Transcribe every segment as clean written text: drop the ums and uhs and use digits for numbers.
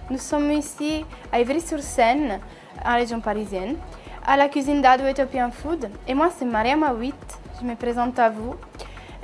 Nous sommes ici à Ivry-sur-Seine, en région parisienne, à la cuisine d'Ado Ethiopian Food. Et moi, c'est Mariam Awit, je me présente à vous.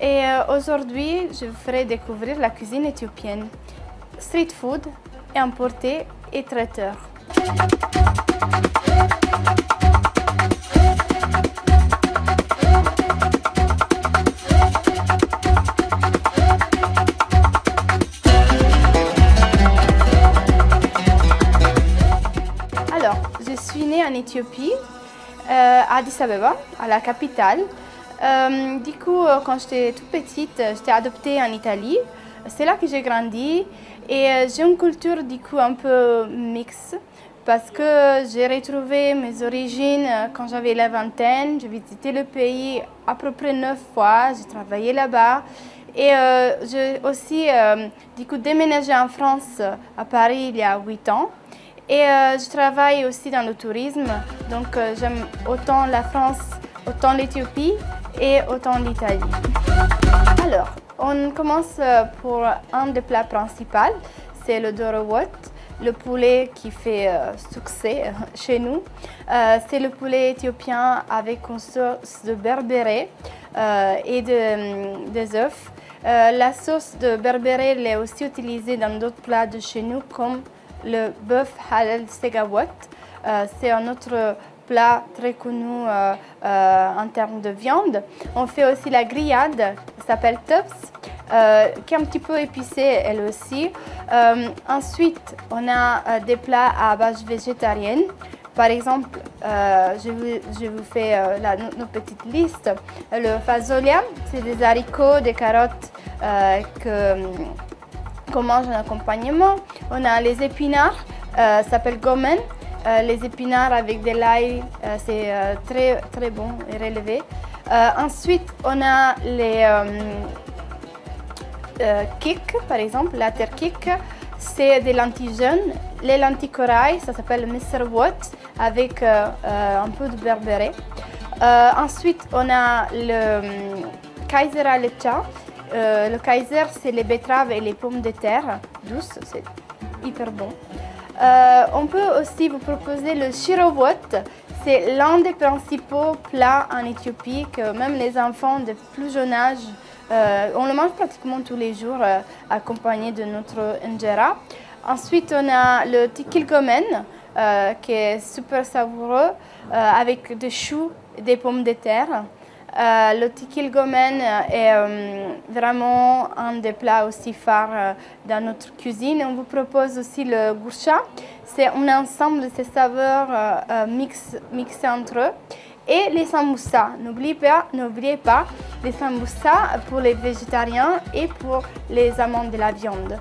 Et aujourd'hui, je vous ferai découvrir la cuisine éthiopienne, street food, importé et traiteur. Alors, je suis née en Éthiopie, à Addis Abeba, à la capitale. Du coup, quand j'étais toute petite, j'étais adoptée en Italie. C'est là que j'ai grandi et j'ai une culture du coup un peu mixte parce que j'ai retrouvé mes origines quand j'avais la vingtaine. J'ai visité le pays à peu près 9 fois, j'ai travaillé là-bas et j'ai aussi du coup déménagé en France, à Paris, il y a 8 ans. Et je travaille aussi dans le tourisme, donc j'aime autant la France, autant l'Éthiopie et autant l'Italie. Alors, on commence pour un des plats principaux, c'est le dorowot, le poulet qui fait succès chez nous. C'est le poulet éthiopien avec une sauce de berbéré et des œufs. La sauce de berbéré elle est aussi utilisée dans d'autres plats de chez nous comme le bœuf halal segawot. C'est un autre plat très connu en termes de viande. On fait aussi la grillade, qui s'appelle tops, qui est un petit peu épicée elle aussi. Ensuite, on a des plats à base végétarienne. Par exemple, je vous fais notre petite liste. Le fazolia, c'est des haricots, des carottes qu'on mange en accompagnement. On a les épinards, ça s'appelle gomen. Les épinards avec de l'ail, c'est très, très bon et relevé. Ensuite, on a les kik, par exemple, la terre kik, c'est des lentilles jaunes. Les lentilles corail, ça s'appelle misserwot, avec un peu de berbéré. Ensuite, on a le kaiser alecha. Le kaiser, c'est les betteraves et les pommes de terre douces, c'est hyper bon. On peut aussi vous proposer le shirowot. C'est l'un des principaux plats en Éthiopie que même les enfants de plus jeune âge, on le mange pratiquement tous les jours accompagné de notre injera. Ensuite, on a le tikil gomen qui est super savoureux avec des choux et des pommes de terre. Le tikil gomen est vraiment un des plats aussi phares dans notre cuisine. On vous propose aussi le gourcha. C'est un ensemble de ces saveurs mixées entre eux. Et les samoussas. N'oubliez pas les samoussas pour les végétariens et pour les amants de la viande.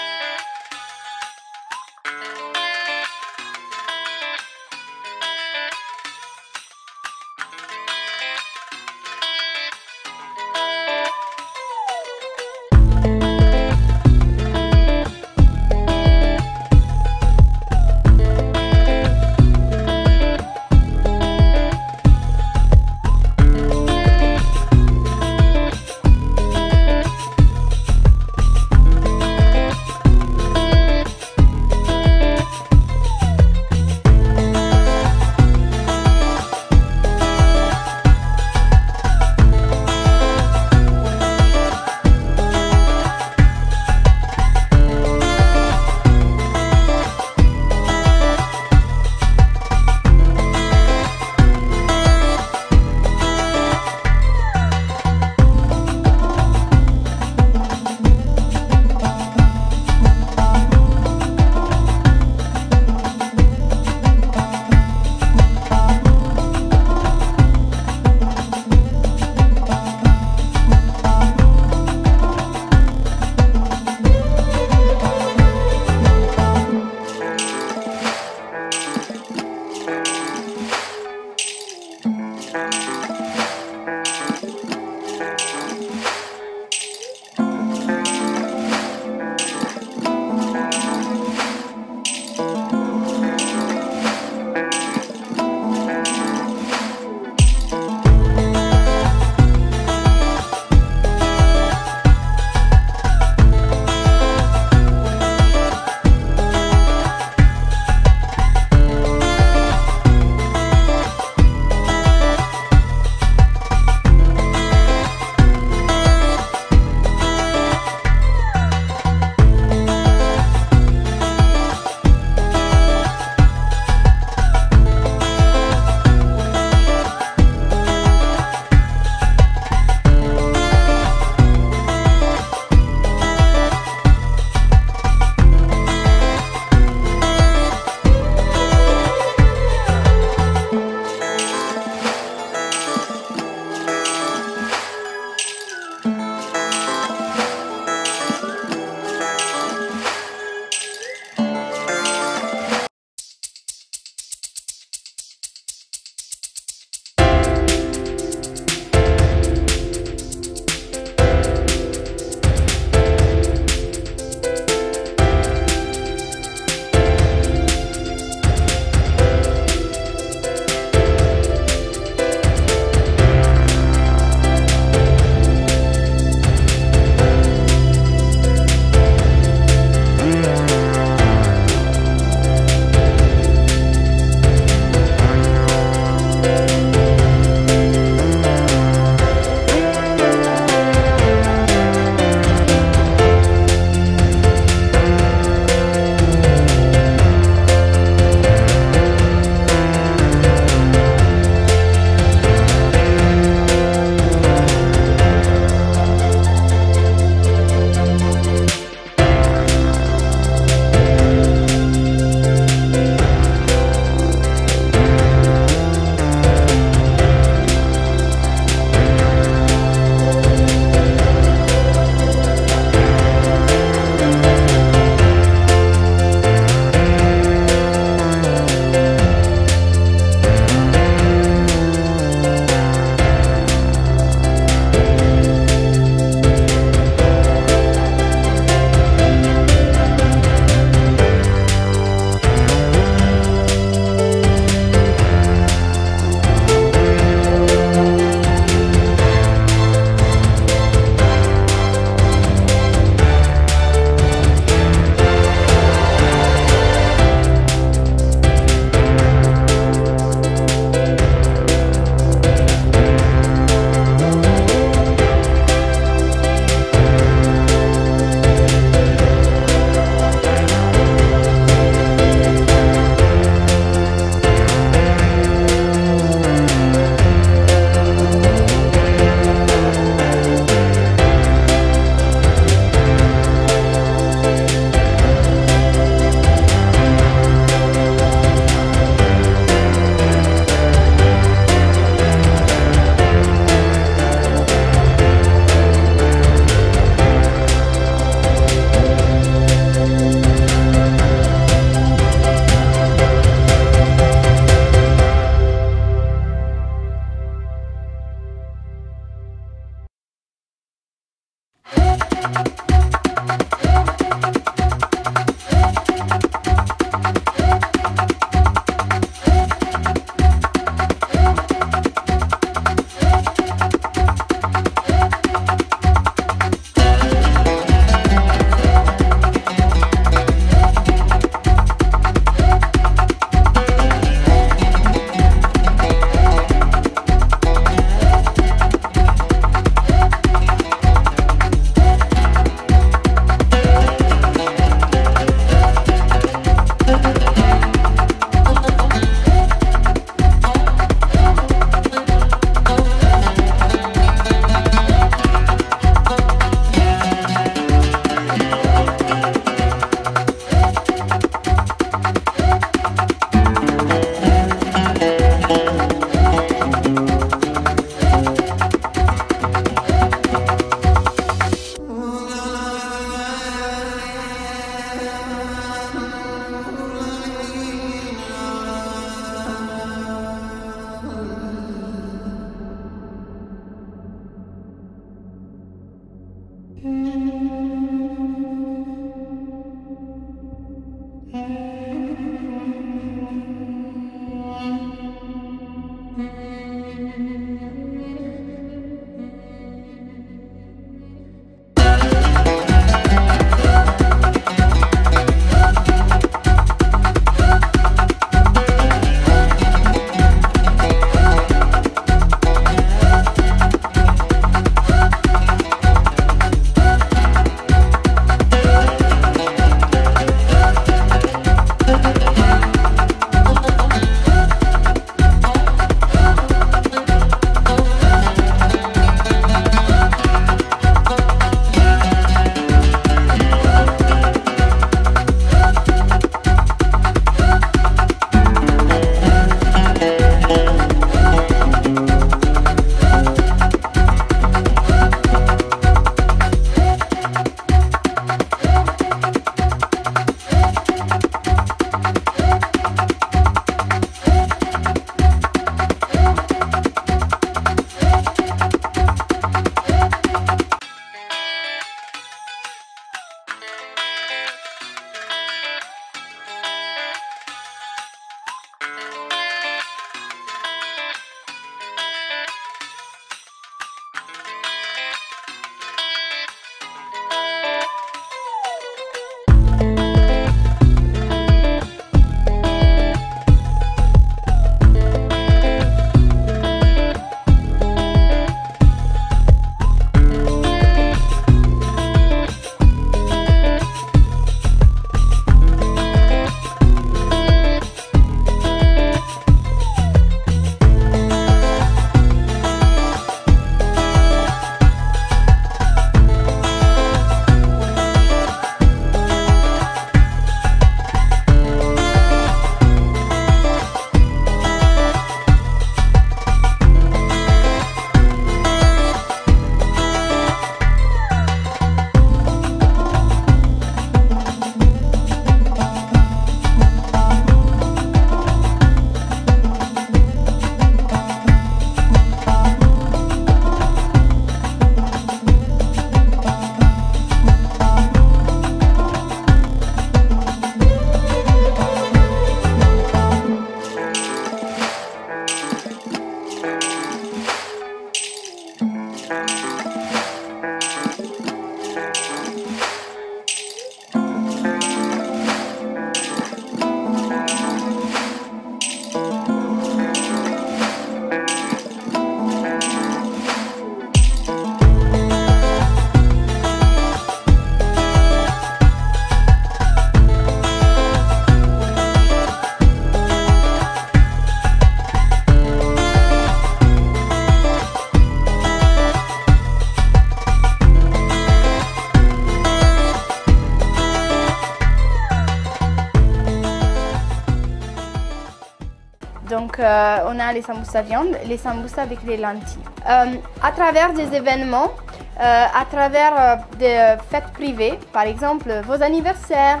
Donc, on a les samoussas viande, les samoussas avec les lentilles. À travers des événements, à travers des fêtes privées, par exemple vos anniversaires,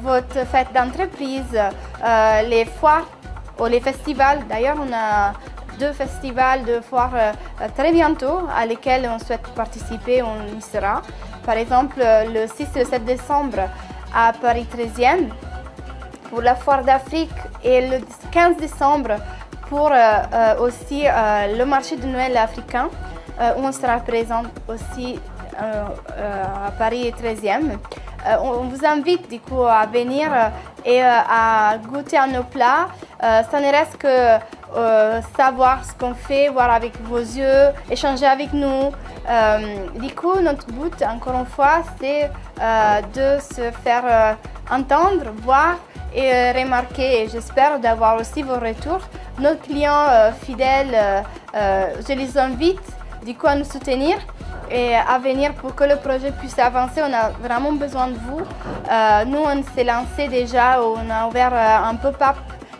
votre fête d'entreprise, les foires ou les festivals. D'ailleurs, on a 2 festivals, 2 foires très bientôt à lesquels on souhaite participer, on y sera. Par exemple, le 6 et le 7 décembre à Paris 13e pour la foire d'Afrique et le 15 décembre pour aussi le marché de Noël africain où on sera présent aussi à Paris 13e. On vous invite du coup à venir et à goûter à nos plats. Ça ne reste que savoir ce qu'on fait, voir avec vos yeux, échanger avec nous. Du coup, notre but, encore une fois, c'est de se faire entendre, voir et remarquer. J'espère d'avoir aussi vos retours. Nos clients fidèles, je les invite du coup à nous soutenir et à venir pour que le projet puisse avancer. On a vraiment besoin de vous. Nous, on s'est lancé déjà, on a ouvert un pop-up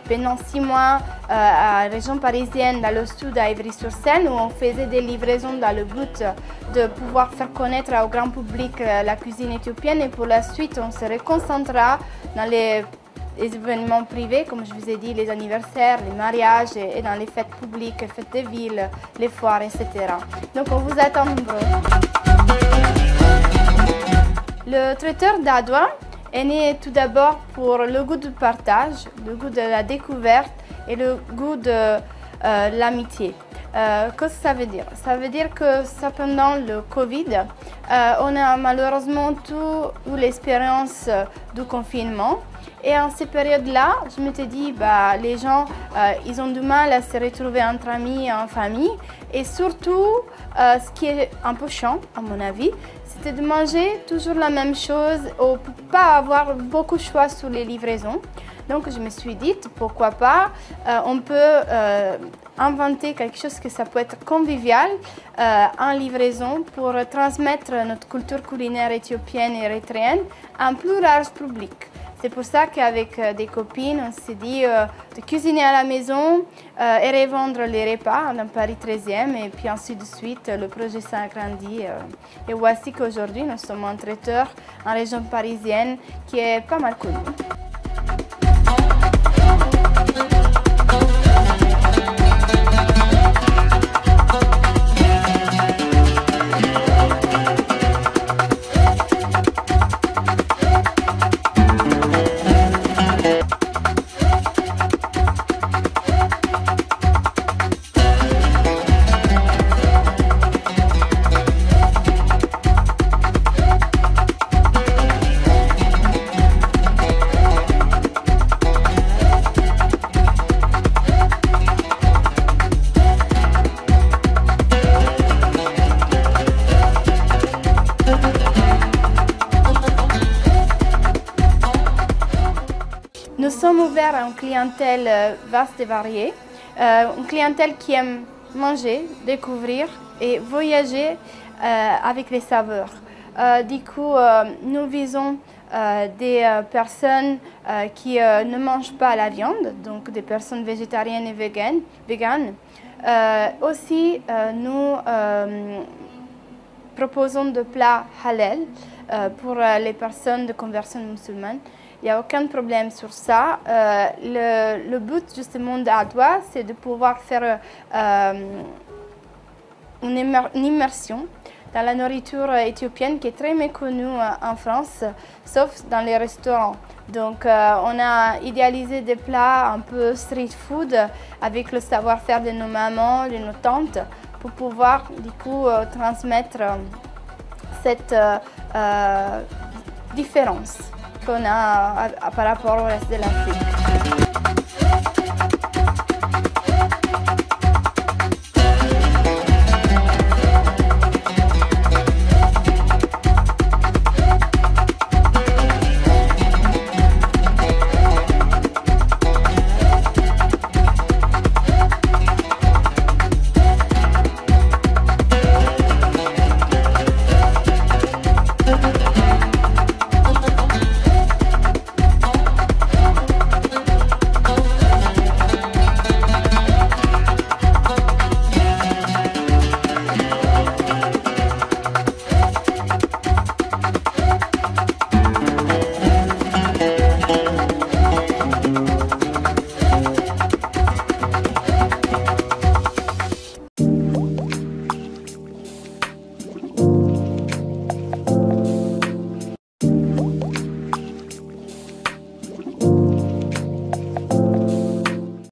pendant 6 mois à la région parisienne, dans le sud, à Ivry-sur-Seine, où on faisait des livraisons dans le but de pouvoir faire connaître au grand public la cuisine éthiopienne. Et pour la suite, on se reconcentrera dans les événements privés, comme je vous ai dit, les anniversaires, les mariages et dans les fêtes publiques, les fêtes de ville, les foires, etc. Donc on vous attend nombreux. Le traiteur d'Adwa est né tout d'abord pour le goût du partage, le goût de la découverte et le goût de l'amitié. Qu'est-ce que ça veut dire? Ça veut dire que pendant le Covid, on a malheureusement eu l'expérience du confinement. Et en ces périodes-là, je m'étais dit, les gens, ils ont du mal à se retrouver entre amis, en famille. Et surtout, ce qui est un peu chiant, à mon avis, c'était de manger toujours la même chose ou pas avoir beaucoup de choix sur les livraisons. Donc, je me suis dit, pourquoi pas, on peut inventer quelque chose que ça peut être convivial en livraison pour transmettre notre culture culinaire éthiopienne et érythréenne à un plus large public. C'est pour ça qu'avec des copines, on s'est dit de cuisiner à la maison et revendre les repas dans Paris 13e. Et puis ensuite de suite, le projet s'est agrandi. Et voici qu'aujourd'hui, nous sommes un traiteur en région parisienne qui est pas mal connu. Nous sommes ouverts à une clientèle vaste et variée, une clientèle qui aime manger, découvrir et voyager avec les saveurs. Du coup, nous visons des personnes qui ne mangent pas la viande, donc des personnes végétariennes et véganes. Aussi, nous proposons des plats halal pour les personnes de conversion musulmane. Il n'y a aucun problème sur ça. Le but justement d'Adwa, c'est de pouvoir faire une immersion dans la nourriture éthiopienne qui est très méconnue en France, sauf dans les restaurants. Donc on a idéalisé des plats un peu street food avec le savoir-faire de nos mamans, de nos tantes, pour pouvoir du coup transmettre cette différence qu'on a par rapport au reste de l'Afrique.